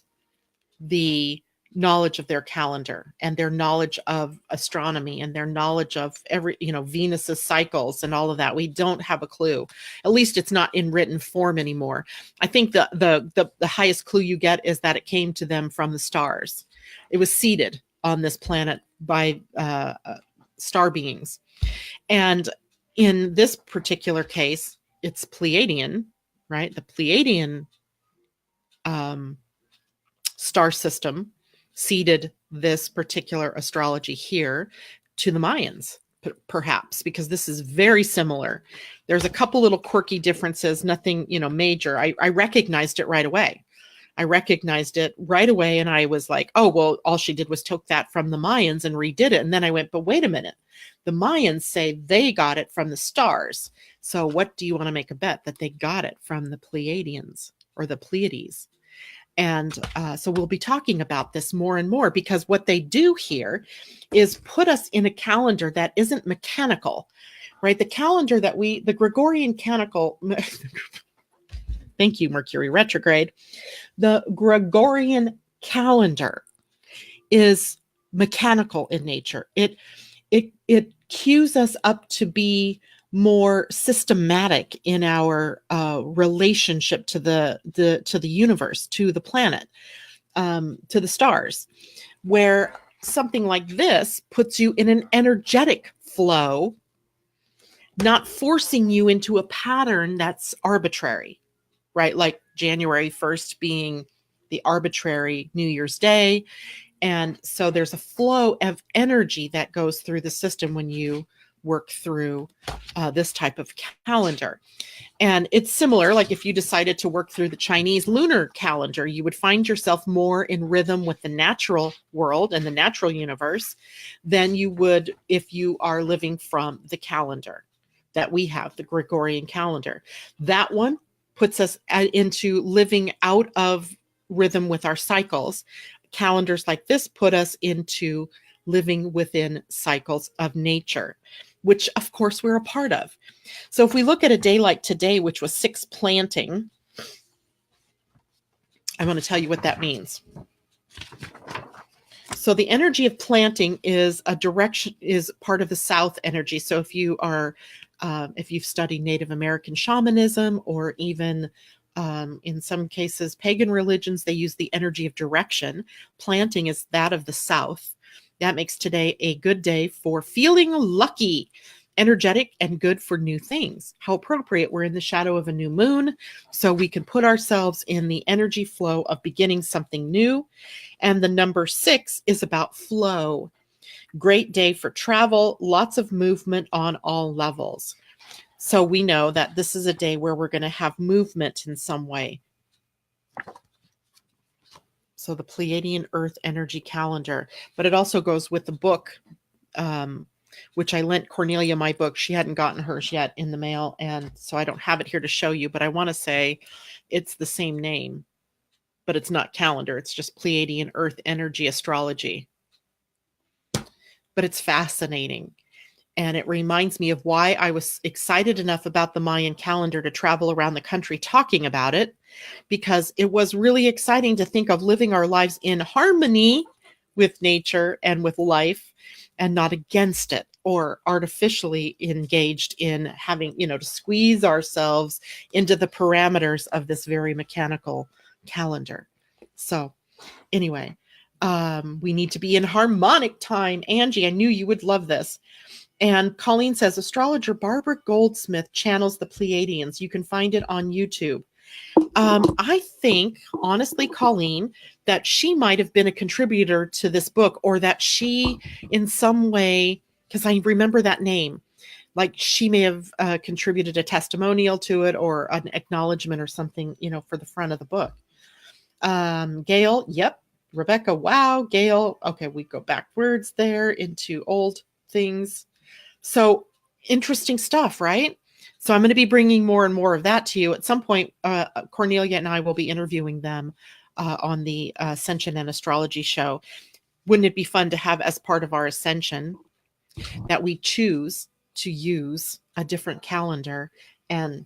the knowledge of their calendar and their knowledge of astronomy and their knowledge of Venus's cycles and all of that. We don't have a clue. At least it's not in written form anymore. I think the highest clue you get is that it came to them from the stars. It was seeded on this planet by star beings. And in this particular case, it's Pleiadian, right? The Pleiadian star system seeded this particular astrology here to the Mayans, perhaps, because this is very similar. There's a couple little quirky differences, nothing, major. I recognized it right away. And I was like, oh, well, all she did was took that from the Mayans and redid it. And then I went, but wait a minute. The Mayans say they got it from the stars. So what do you want to make a bet that they got it from the Pleiadians or the Pleiades? And so we'll be talking about this more and more, because what they do here is put us in a calendar that isn't mechanical, right? The calendar that the Gregorian canonical, thank you, Mercury retrograde. The Gregorian calendar is mechanical in nature. It cues us up to be more systematic in our relationship to the universe, to the planet, to the stars, where something like this puts you in an energetic flow, not forcing you into a pattern that's arbitrary, right? Like January 1st being the arbitrary New Year's Day. And so there's a flow of energy that goes through the system when you work through this type of calendar. And it's similar, like if you decided to work through the Chinese lunar calendar, you would find yourself more in rhythm with the natural world and the natural universe than you would if you are living from the calendar. that we have, the Gregorian calendar. That one puts us into living out of rhythm with our cycles. Calendars like this put us into living within cycles of nature, which of course we're a part of. So if we look at a day like today, which was 6 planting, I want to tell you what that means. So the energy of planting is a direction, is part of the South energy. So if you are, if you've studied Native American shamanism, or even in some cases pagan religions, they use the energy of direction. Planting is that of the South. That makes today a good day for feeling lucky, energetic, and good for new things. How appropriate. We're in the shadow of a new moon, so we can put ourselves in the energy flow of beginning something new. And the number 6 is about flow. Great day for travel, lots of movement on all levels. So we know that this is a day where we're going to have movement in some way. So the Pleiadian-Earth energy calendar, but it also goes with the book, which I lent Cornelia my book. She hadn't gotten hers yet in the mail, and so I don't have it here to show you, but I want to say it's the same name, but it's not calendar. It's just Pleiadian-Earth energy astrology. But it's fascinating. And it reminds me of why I was excited enough about the Mayan calendar to travel around the country talking about it, because it was really exciting to think of living our lives in harmony with nature and with life, and not against it or artificially engaged in having, to squeeze ourselves into the parameters of this very mechanical calendar. So anyway, we need to be in harmonic time. Angie, I knew you would love this. And Colleen says, astrologer Barbara Goldsmith channels the Pleiadians. You can find it on YouTube. I think, honestly, Colleen, that she might have been a contributor to this book, or that she, in some way, because I remember that name, like she may have contributed a testimonial to it, or an acknowledgement or something, for the front of the book. Gail, yep. Rebecca, wow. Gail, okay, we go backwards there into old things. So interesting stuff, right? So I'm going to be bringing more and more of that to you. At some point, Cornelia and I will be interviewing them on the Ascension and Astrology show. Wouldn't it be fun to have, as part of our Ascension, that we choose to use a different calendar and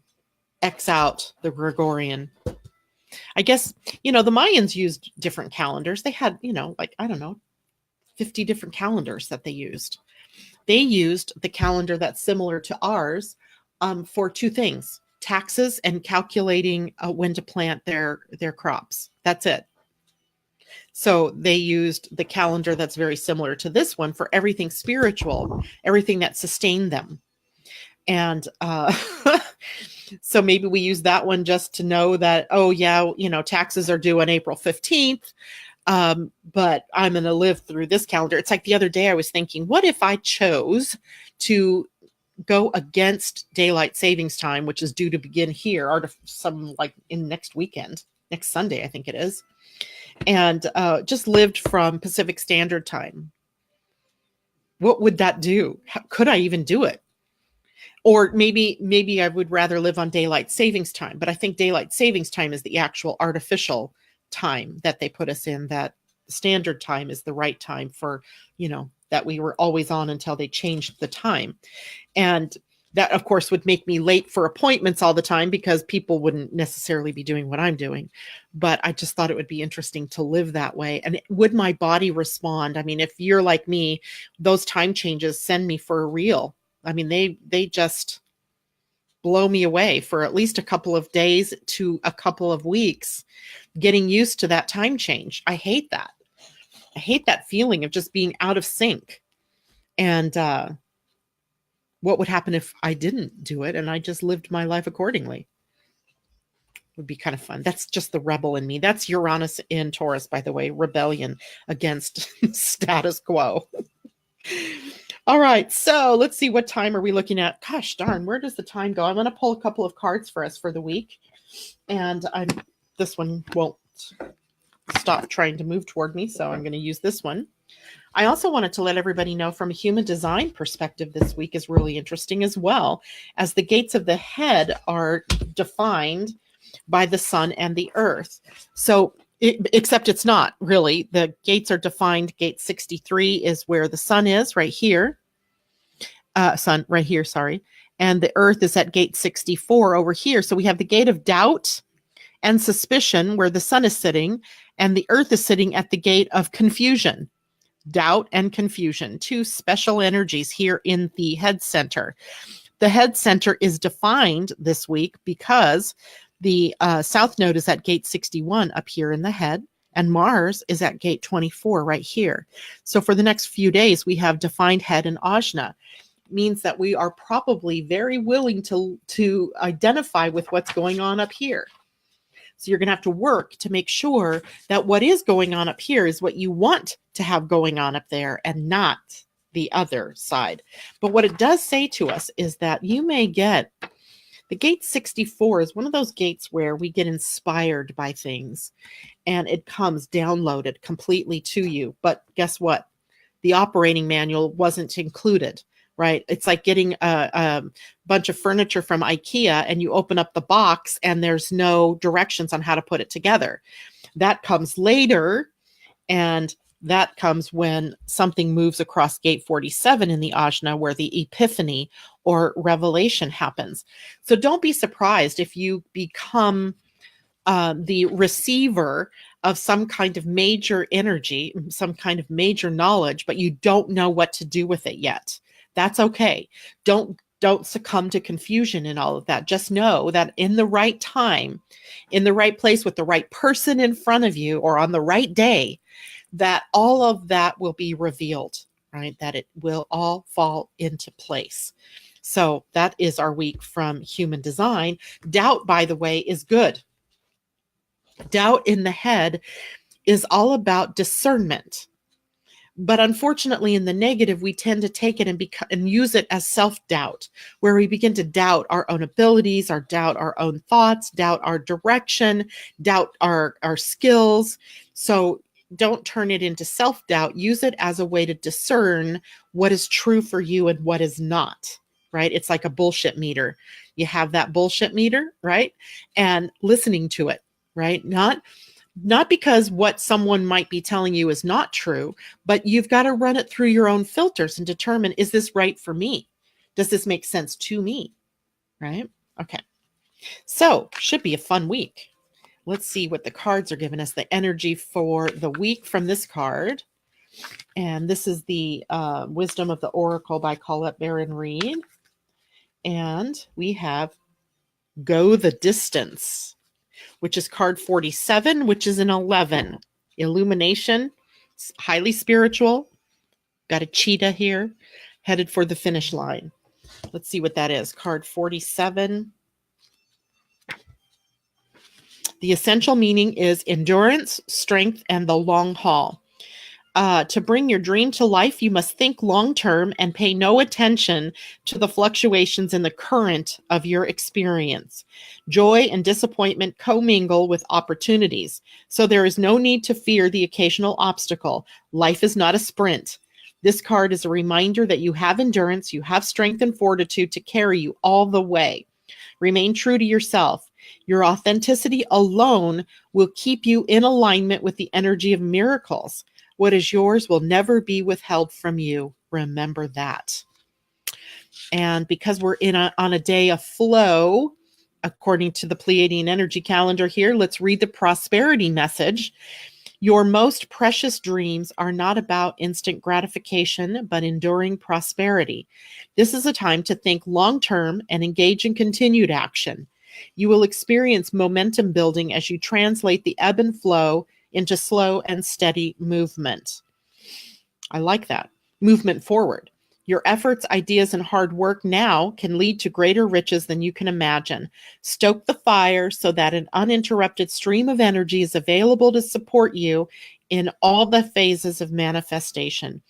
X out the Gregorian? I guess, the Mayans used different calendars. They had, 50 different calendars that they used. They used the calendar that's similar to ours for 2 things: taxes and calculating when to plant their crops. That's it. So they used the calendar that's very similar to this one for everything spiritual, everything that sustained them. And so maybe we use that one just to know that, oh yeah, taxes are due on April 15th. But I'm going to live through this calendar. It's like the other day I was thinking, what if I chose to go against daylight savings time, which is due to begin here, or some like in next weekend, next Sunday, I think it is, and just lived from Pacific Standard Time? What would that do? How, could I even do it? Or maybe I would rather live on daylight savings time, but I think daylight savings time is the actual artificial time that they put us in. That standard time is the right time for, that we were always on until they changed the time. And that, of course, would make me late for appointments all the time, because people wouldn't necessarily be doing what I'm doing. But I just thought it would be interesting to live that way. And would my body respond? I mean, if you're like me, those time changes send me for a reel. I mean, they just blow me away for at least a couple of days to a couple of weeks, getting used to that time change. I hate that. I hate that feeling of just being out of sync. And what would happen if I didn't do it and I just lived my life accordingly? Would be kind of fun. That's just the rebel in me. That's Uranus in Taurus, by the way, rebellion against status quo. All right, so let's see, what time are we looking at? Gosh darn, where does the time go? I'm going to pull a couple of cards for us for the week, and this one won't stop trying to move toward me, so I'm going to use this one. I also wanted to let everybody know from a human design perspective, this week is really interesting as well, as the gates of the head are defined by the sun and the earth. So, except it's not really. The gates are defined. Gate 63 is where the sun is, right here. Sun, right here, sorry. And the earth is at gate 64 over here. So we have the gate of doubt and suspicion where the sun is sitting, and the earth is sitting at the gate of confusion. Doubt and confusion, two special energies here in the head center. The head center is defined this week because the south node is at gate 61 up here in the head, and Mars is at gate 24 right here. So for the next few days, we have defined head and ajna. It means that we are probably very willing to identify with what's going on up here. So you're going to have to work to make sure that what is going on up here is what you want to have going on up there and not the other side. But what it does say to us is that you may get the gate 64 is one of those gates where we get inspired by things and it comes downloaded completely to you. But guess what? The operating manual wasn't included. Right? It's like getting a bunch of furniture from IKEA and you open up the box and there's no directions on how to put it together. That comes later, and that comes when something moves across gate 47 in the ajna where the epiphany or revelation happens. So don't be surprised if you become the receiver of some kind of major energy, some kind of major knowledge, but you don't know what to do with it yet. That's okay. Don't succumb to confusion in all of that. Just know that in the right time, in the right place with the right person in front of you or on the right day, that all of that will be revealed, right? That it will all fall into place. So that is our week from human design. Doubt, by the way, is good. Doubt in the head is all about discernment. But unfortunately, in the negative, we tend to take it and use it as self-doubt, where we begin to doubt our own abilities, doubt our own thoughts, doubt our direction, doubt our skills. So don't turn it into self-doubt. Use it as a way to discern what is true for you and what is not, right? It's like a bullshit meter. You have that bullshit meter, right? And listening to it, right? Not because what someone might be telling you is not true, but you've got to run it through your own filters and determine, is this right for me? Does this make sense to me? Right? Okay. So should be a fun week. Let's see what the cards are giving us, the energy for the week from this card. And this is the Wisdom of the Oracle by Colette Baron Reed. And we have Go the Distance, which is card 47, which is an 11. Illumination, highly spiritual. Got a cheetah here, headed for the finish line. Let's see what that is. Card 47. The essential meaning is endurance, strength, and the long haul. To bring your dream to life, you must think long-term and pay no attention to the fluctuations in the current of your experience. Joy and disappointment commingle with opportunities, so there is no need to fear the occasional obstacle. Life is not a sprint. This card is a reminder that you have endurance, you have strength and fortitude to carry you all the way. Remain true to yourself. Your authenticity alone will keep you in alignment with the energy of miracles. What is yours will never be withheld from you. Remember that. And because we're on a day of flow, according to the Pleiadian energy calendar here, let's read the prosperity message. Your most precious dreams are not about instant gratification, but enduring prosperity. This is a time to think long-term and engage in continued action. You will experience momentum building as you translate the ebb and flow into slow and steady movement. I like that. Movement forward. Your efforts, ideas, and hard work now can lead to greater riches than you can imagine. Stoke the fire so that an uninterrupted stream of energy is available to support you in all the phases of manifestation.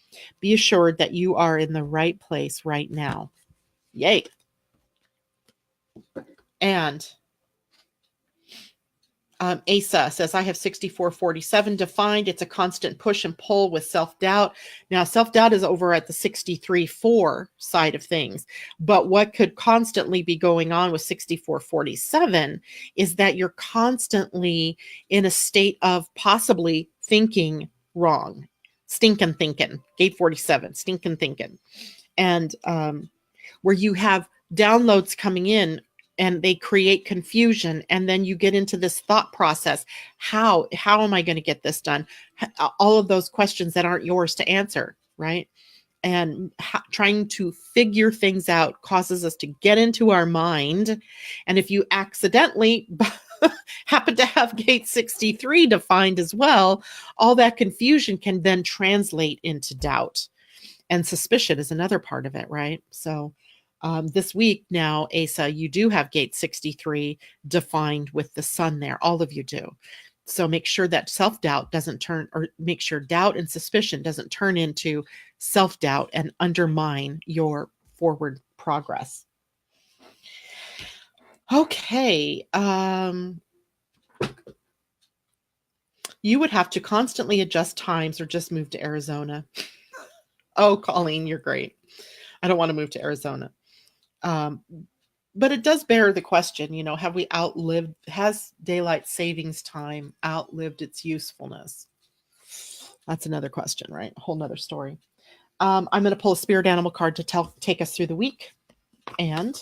Be assured that you are in the right place right now. Yay. And Asa says, I have 6447 defined. It's a constant push and pull with self-doubt. Now, self-doubt is over at the 63-4 side of things. But what could constantly be going on with 6447 is that you're constantly in a state of possibly thinking wrong. Stinking thinking. Gate 47, stinking thinking. And where you have downloads coming in, and they create confusion, and then you get into this thought process. How am I going to get this done? All of those questions that aren't yours to answer, right? And trying to figure things out causes us to get into our mind. And if you accidentally happen to have gate 63 defined as well, all that confusion can then translate into doubt. And suspicion is another part of it, right? So this week now, Asa, you do have gate 63 defined with the sun there. All of you do. So make sure that self-doubt doesn't turn, or make sure doubt and suspicion doesn't turn into self-doubt and undermine your forward progress. Okay. You would have to constantly adjust times or just move to Arizona. Oh, Colleen, you're great. I don't want to move to Arizona. But it does bear the question, have we has daylight savings time outlived its usefulness? That's another question, right? A whole nother story. I'm going to pull a spirit animal card to take us through the week. And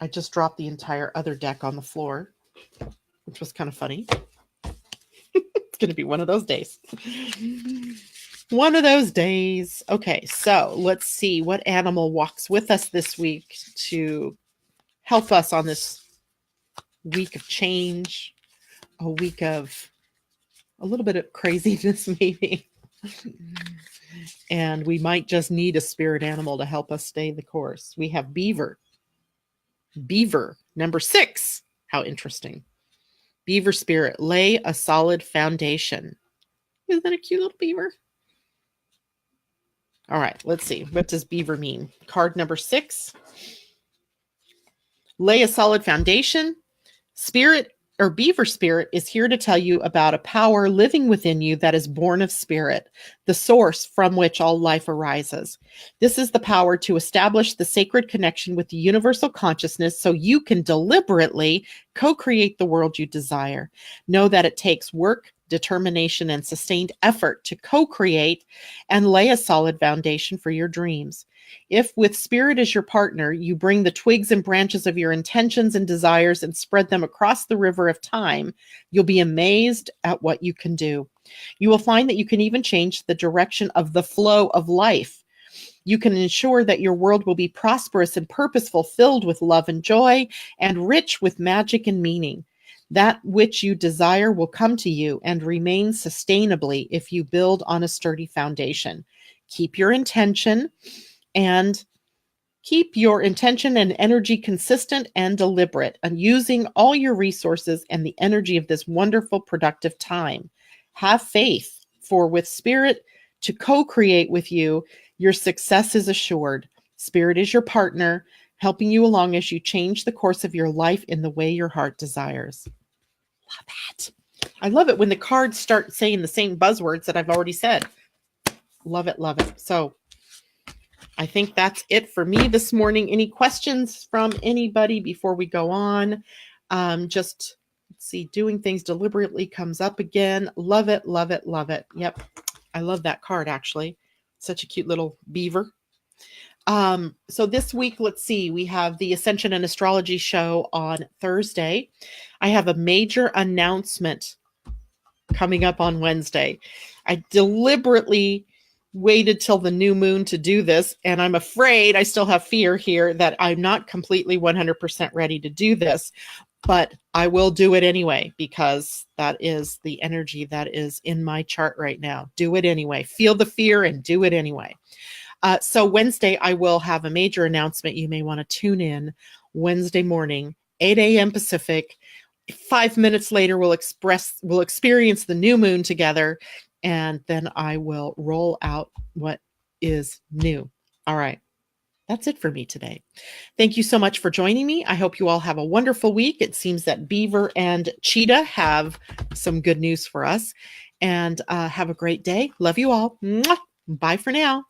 I just dropped the entire other deck on the floor, which was kind of funny. It's going to be one of those days. One of those days. Okay, so let's see what animal walks with us this week to help us on this week of change, a week of a little bit of craziness, maybe. And we might just need a spirit animal to help us stay the course. We have Beaver. Beaver, number 6. How interesting. Beaver spirit, lay a solid foundation. Isn't that a cute little beaver? All right, let's see. What does beaver mean? Card number 6. Lay a solid foundation. Spirit or beaver spirit is here to tell you about a power living within you that is born of spirit, the source from which all life arises. This is the power to establish the sacred connection with the universal consciousness so you can deliberately co-create the world you desire. Know that it takes work, determination, and sustained effort to co-create and lay a solid foundation for your dreams. If with spirit as your partner, you bring the twigs and branches of your intentions and desires and spread them across the river of time, you'll be amazed at what you can do. You will find that you can even change the direction of the flow of life. You can ensure that your world will be prosperous and purposeful, filled with love and joy, and rich with magic and meaning. That which you desire will come to you and remain sustainably if you build on a sturdy foundation. Keep your intention and energy consistent and deliberate, and using all your resources and the energy of this wonderful, productive time. Have faith, for with spirit to co-create with you, your success is assured. Spirit is your partner, helping you along as you change the course of your life in the way your heart desires. Love that. I love it when the cards start saying the same buzzwords that I've already said. Love it, love it. So I think that's it for me this morning. Any questions from anybody before we go on? Just let's see, doing things deliberately comes up again. Love it, love it, love it. Yep. I love that card, actually. Such a cute little beaver. So this week, let's see, we have the Ascension and Astrology show on Thursday. I have a major announcement coming up on Wednesday. I deliberately waited till the new moon to do this, and I'm afraid I still have fear here that I'm not completely 100% ready to do this, but I will do it anyway because that is the energy that is in my chart right now. Do it anyway. Feel the fear and do it anyway. So Wednesday, I will have a major announcement. You may want to tune in Wednesday morning, 8 a.m. Pacific. 5 minutes later, we'll experience the new moon together, and then I will roll out what is new. All right. That's it for me today. Thank you so much for joining me. I hope you all have a wonderful week. It seems that Beaver and Cheetah have some good news for us. And have a great day. Love you all. Mwah! Bye for now.